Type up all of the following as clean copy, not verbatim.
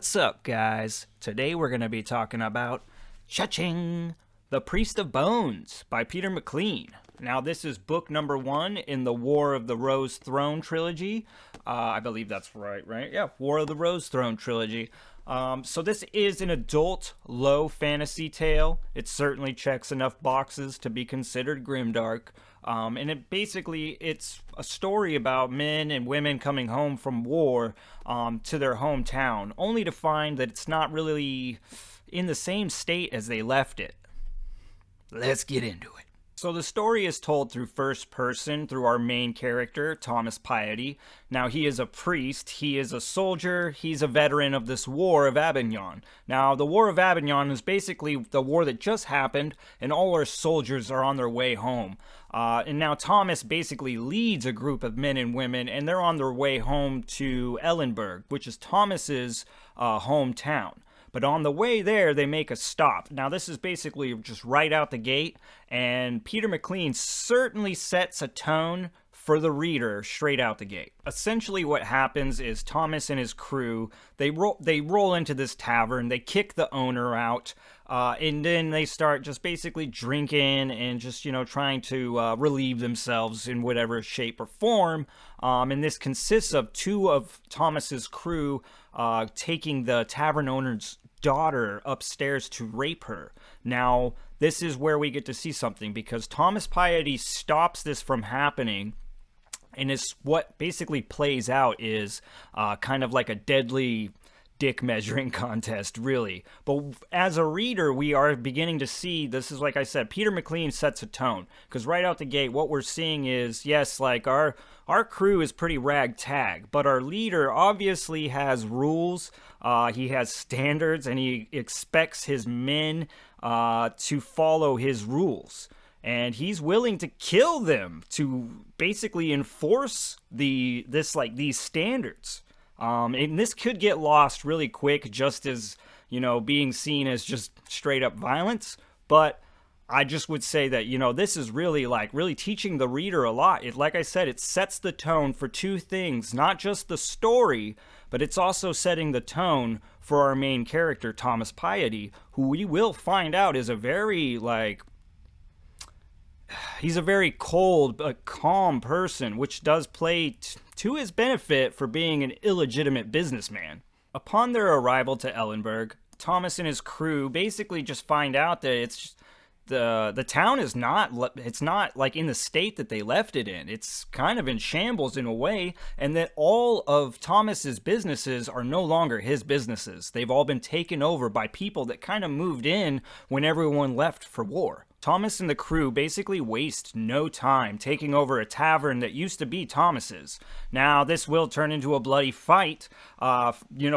What's up, guys? Today we're going to be talking about Cha-Ching! The Priest of Bones by Peter McLean. Now, this is book number 1 in the War of the Rose Throne trilogy. I believe that's right? Yeah, War of the Rose Throne trilogy. So this is an adult, low fantasy tale. It certainly checks enough boxes to be considered grimdark. And it's a story about men and women coming home from war to their hometown, only to find that it's not really in the same state as they left it. Let's get into it. So the story is told through first person through our main character, Thomas Piety. Now, he is a priest, he is a soldier, he's a veteran of this War of Avignon. Now, the War of Avignon is basically the war that just happened, and all our soldiers are on their way home. And now Thomas basically leads a group of men and women, and they're on their way home to Ellenburg, which is Thomas's hometown. But on the way there, they make a stop. Now, this is basically just right out the gate, and Peter McLean certainly sets a tone for the reader straight out the gate. Essentially, what happens is Thomas and his crew, they roll into this tavern, they kick the owner out, and then they start just basically drinking and just, trying to relieve themselves in whatever shape or form. And this consists of 2 of Thomas's crew taking the tavern owner's daughter upstairs to rape her. Now, this is where we get to see something, because Thomas Piety stops this from happening, and it's what basically plays out is kind of like a deadly dick measuring contest, really. But as a reader, we are beginning to see, this is, like I said, Peter McLean sets a tone, because right out the gate, what we're seeing is, yes, like our crew is pretty ragtag, but our leader obviously has rules, he has standards, and he expects his men to follow his rules. And he's willing to kill them to basically enforce these standards. And this could get lost really quick, just as, being seen as just straight up violence. But I just would say that, this is really teaching the reader a lot. Like I said, it sets the tone for 2 things, not just the story, but it's also setting the tone for our main character, Thomas Piety, who we will find out is a very, he's a very cold but calm person, which does play to his benefit for being an illegitimate businessman. Upon their arrival to Ellenburg, Thomas and his crew basically just find out that it's the town is not like in the state that they left it in. It's kind of in shambles in a way, and that all of Thomas's businesses are no longer his businesses. They've all been taken over by people that kind of moved in when everyone left for war. Thomas and the crew basically waste no time taking over a tavern that used to be Thomas's. Now, this will turn into a bloody fight, to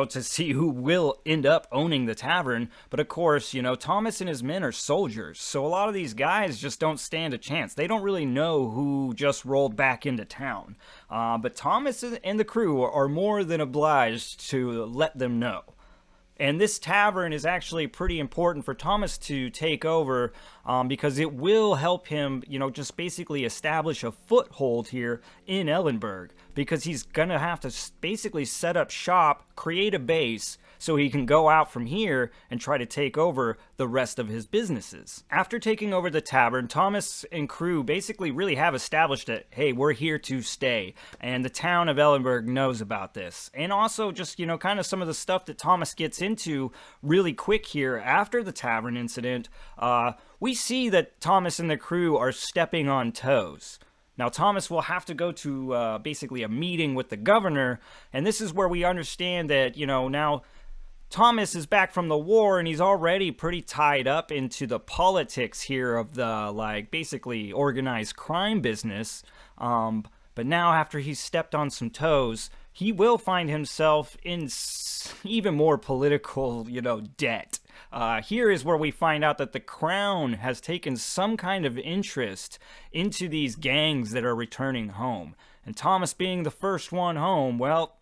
see who will end up owning the tavern. But of course, Thomas and his men are soldiers, so a lot of these guys just don't stand a chance. They don't really know who just rolled back into town. But Thomas and the crew are more than obliged to let them know. And this tavern is actually pretty important for Thomas to take over, because it will help him, just basically establish a foothold here in Ellenburg, because he's going to have to basically set up shop, create a base, so he can go out from here and try to take over the rest of his businesses. After taking over the tavern, Thomas and crew basically really have established that, hey, we're here to stay, and the town of Ellenburg knows about this. And also just, kind of some of the stuff that Thomas gets into really quick here after the tavern incident, we see that Thomas and the crew are stepping on toes. Now, Thomas will have to go to basically a meeting with the governor, and this is where we understand that, now Thomas is back from the war, and he's already pretty tied up into the politics here of the, basically organized crime business. But now, after he's stepped on some toes, he will find himself in even more political, debt. Here is where we find out that the crown has taken some kind of interest into these gangs that are returning home. And Thomas being the first one home, well,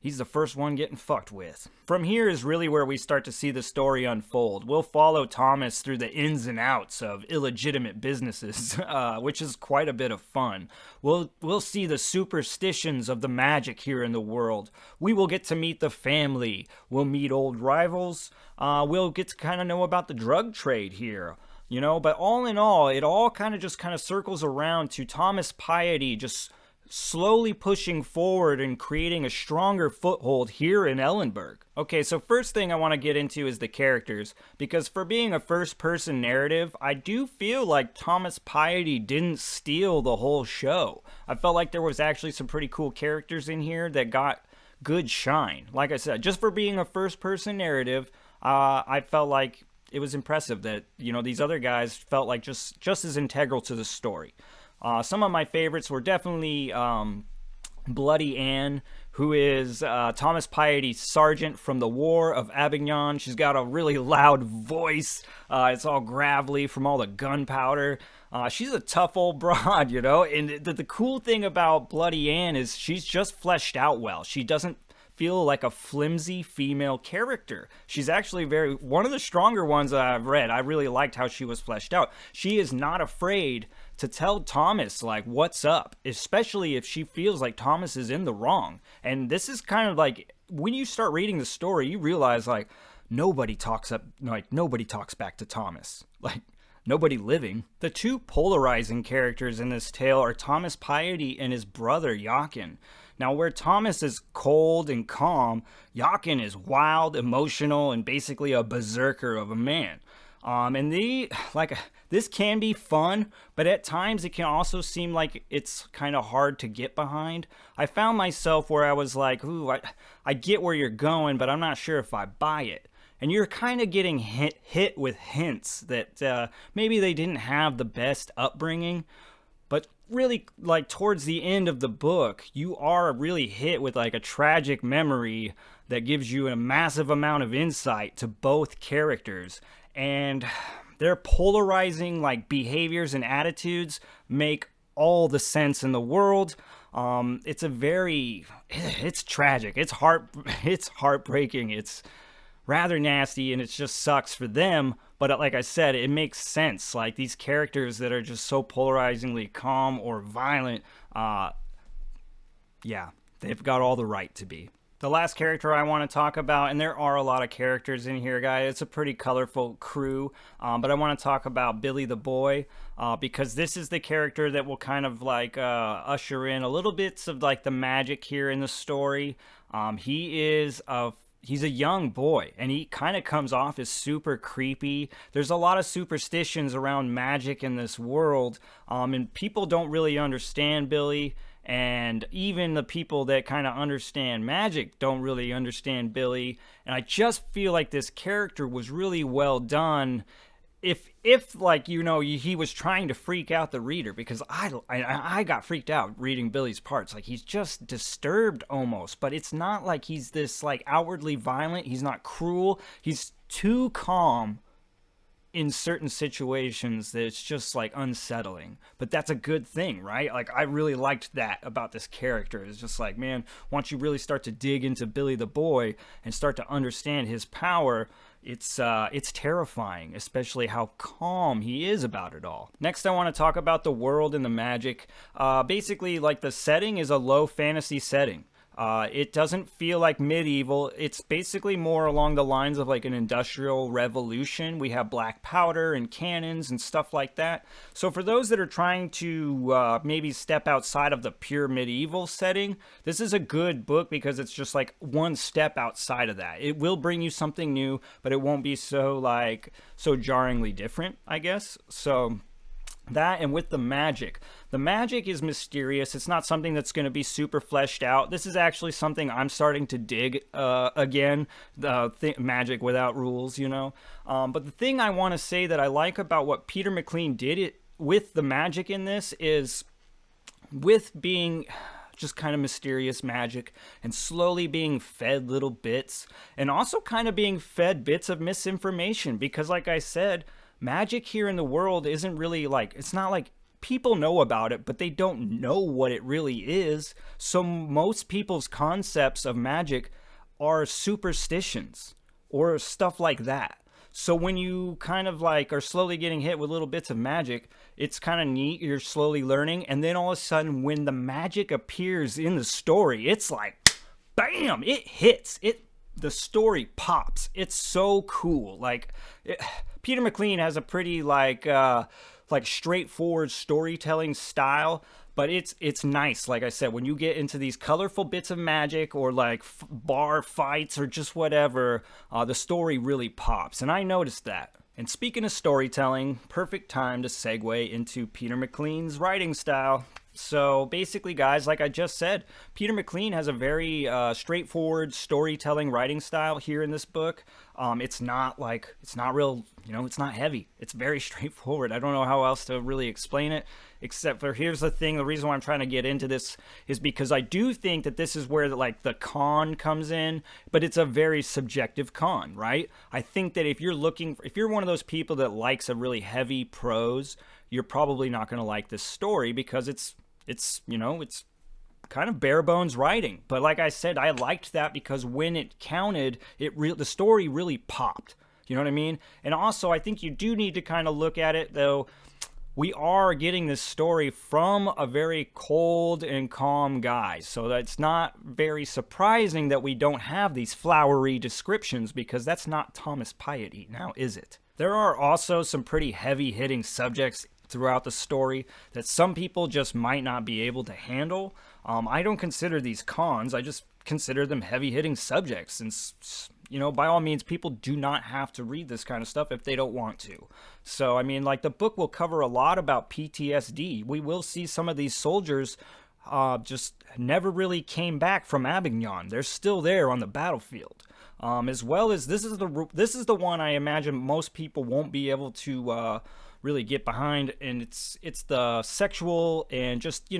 He's the first one getting fucked with. From here is really where we start to see the story unfold. We'll follow Thomas through the ins and outs of illegitimate businesses, which is quite a bit of fun. We'll see the superstitions of the magic here in the world. We will get to meet the family. We'll meet old rivals. We'll get to kind of know about the drug trade here. But all in all, it all kind of circles around to Thomas Piety just slowly pushing forward and creating a stronger foothold here in Ellenburg. Okay, so first thing I want to get into is the characters, because for being a first-person narrative, I do feel like Thomas Piety didn't steal the whole show. I felt like there was actually some pretty cool characters in here that got good shine. Like I said, just for being a first-person narrative, I felt like it was impressive that, these other guys felt like just as integral to the story. Some of my favorites were definitely Bloody Anne, who is Thomas Piety's sergeant from the War of Avignon. She's got a really loud voice. It's all gravelly from all the gunpowder. She's a tough old broad, And the cool thing about Bloody Anne is she's just fleshed out well. She doesn't feel like a flimsy female character. She's actually one of the stronger ones that I've read. I really liked how she was fleshed out. She is not afraid to tell Thomas, like, what's up, especially if she feels like Thomas is in the wrong. And this is kind of like, when you start reading the story, you realize, like, nobody talks back to Thomas. Like, nobody living. The two polarizing characters in this tale are Thomas Piety and his brother, Jochen. Now, where Thomas is cold and calm, Jochen is wild, emotional, and basically a berserker of a man. This can be fun, but at times it can also seem like it's kind of hard to get behind. I found myself where I was like, ooh, I get where you're going, but I'm not sure if I buy it. And you're kind of getting hit with hints that maybe they didn't have the best upbringing. But really, like, towards the end of the book, you are really hit with, like, a tragic memory that gives you a massive amount of insight to both characters. And their polarizing, like, behaviors and attitudes make all the sense in the world. It's tragic. It's heartbreaking. It's rather nasty, and it just sucks for them. But like I said, it makes sense. Like, these characters that are just so polarizingly calm or violent, they've got all the right to be. The last character I want to talk about, and there are a lot of characters in here, guys. It's a pretty colorful crew, but I want to talk about Billy the Boy, because this is the character that will kind of like usher in a little bits of like the magic here in the story. He's a young boy, and he kind of comes off as super creepy. There's a lot of superstitions around magic in this world, and people don't really understand Billy, and even the people that kind of understand magic don't really understand Billy. And I just feel like this character was really well done. If like, he was trying to freak out the reader, because I got freaked out reading Billy's parts. Like, he's just disturbed almost, but it's not like he's this like outwardly violent. He's not cruel. He's too calm in certain situations that it's just like unsettling. But that's a good thing, right? Like, I really liked that about this character. It's just like, man, once you really start to dig into Billy the Boy and start to understand his power, it's terrifying, especially how calm he is about it all. Next, I want to talk about the world and the magic. Basically, like, the setting is a low fantasy setting. It doesn't feel like medieval. It's basically more along the lines of like an industrial revolution. We have black powder and cannons and stuff like that. So for those that are trying to maybe step outside of the pure medieval setting, this is a good book because it's just like one step outside of that. It will bring you something new, but it won't be so jarringly different, I guess. So that, and with the magic is mysterious. It's not something that's going to be super fleshed out. This is actually something I'm starting to dig again, magic without rules, but the thing I want to say that I like about what Peter McLean did with the magic in this is, with being just kind of mysterious magic and slowly being fed little bits, and also kind of being fed bits of misinformation, because like I said, magic here in the world isn't really like, it's not like people know about it, but they don't know what it really is. So most people's concepts of magic are superstitions or stuff like that. So when you kind of like are slowly getting hit with little bits of magic, it's kind of neat. You're slowly learning. And then all of a sudden, when the magic appears in the story, it's like, bam, it hits. The story pops. It's so cool. Peter McLean has a pretty like straightforward storytelling style, but it's nice. Like I said, when you get into these colorful bits of magic or like bar fights or just whatever, the story really pops. And I noticed that. And speaking of storytelling, perfect time to segue into Peter McLean's writing style. So basically, guys, like I just said, Peter McLean has a very straightforward storytelling writing style here in this book. It's not real, it's not heavy. It's very straightforward. I don't know how else to really explain it, except for here's the thing. The reason why I'm trying to get into this is because I do think that this is where the con comes in, but it's a very subjective con, right? I think that if you're one of those people that likes a really heavy prose, you're probably not going to like this story because it's kind of bare bones writing. But like I said, I liked that because when it counted, the story really popped. You know what I mean? And also, I think you do need to kind of look at it, though. We are getting this story from a very cold and calm guy. So that's not very surprising that we don't have these flowery descriptions, because that's not Thomas Piety now, is it? There are also some pretty heavy-hitting subjects throughout the story that some people just might not be able to handle. I don't consider these cons. I just consider them heavy-hitting subjects. And, by all means, people do not have to read this kind of stuff if they don't want to. So, I mean, the book will cover a lot about PTSD. We will see some of these soldiers just never really came back from Avignon. They're still there on the battlefield. As well as this is the one I imagine most people won't be able to really get behind, and it's the sexual and just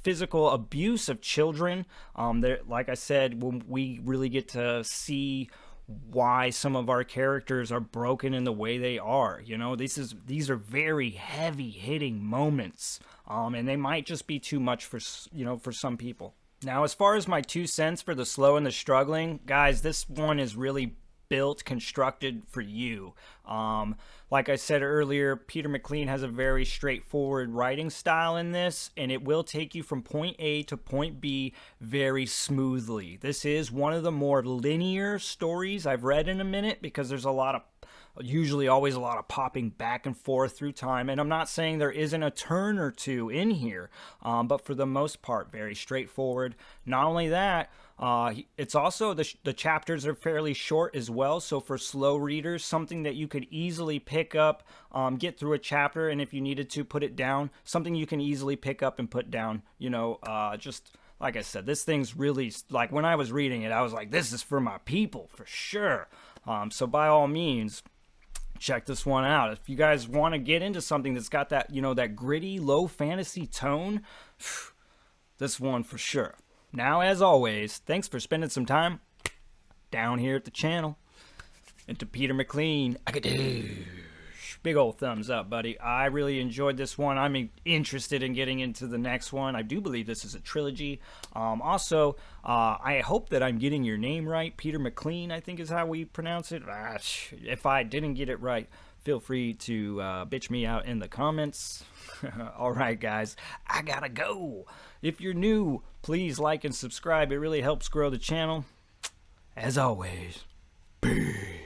physical abuse of children. Like I said, when we really get to see why some of our characters are broken in the way they are. These are very heavy hitting moments, and they might just be too much for some people. Now, as far as my 2 cents for the slow and the struggling, guys, this one is really constructed for you. Like I said earlier, Peter McLean has a very straightforward writing style in this, and it will take you from point A to point B very smoothly. This is one of the more linear stories I've read in a minute, because there's usually always a lot of popping back and forth through time. And I'm not saying there isn't a turn or two in here, but for the most part, very straightforward. Not only that, it's also the chapters are fairly short as well. So for slow readers, something that you could easily pick up, get through a chapter, and if you needed to put it down, something you can easily pick up and put down. Just like I said, this thing's really, like, when I was reading it, I was like, this is for my people for sure. So by all means, check this one out. If you guys want to get into something that's got that, that gritty, low fantasy tone, this one for sure. Now, as always, thanks for spending some time down here at the channel. And to Peter McLean, big old thumbs up, buddy. I really enjoyed this one. I'm interested in getting into the next one. I do believe this is a trilogy. Also, I hope that I'm getting your name right. Peter McLean, I think is how we pronounce it. If I didn't get it right, feel free to bitch me out in the comments. All right, guys, I gotta go. If you're new, please like and subscribe. It really helps grow the channel. As always, peace.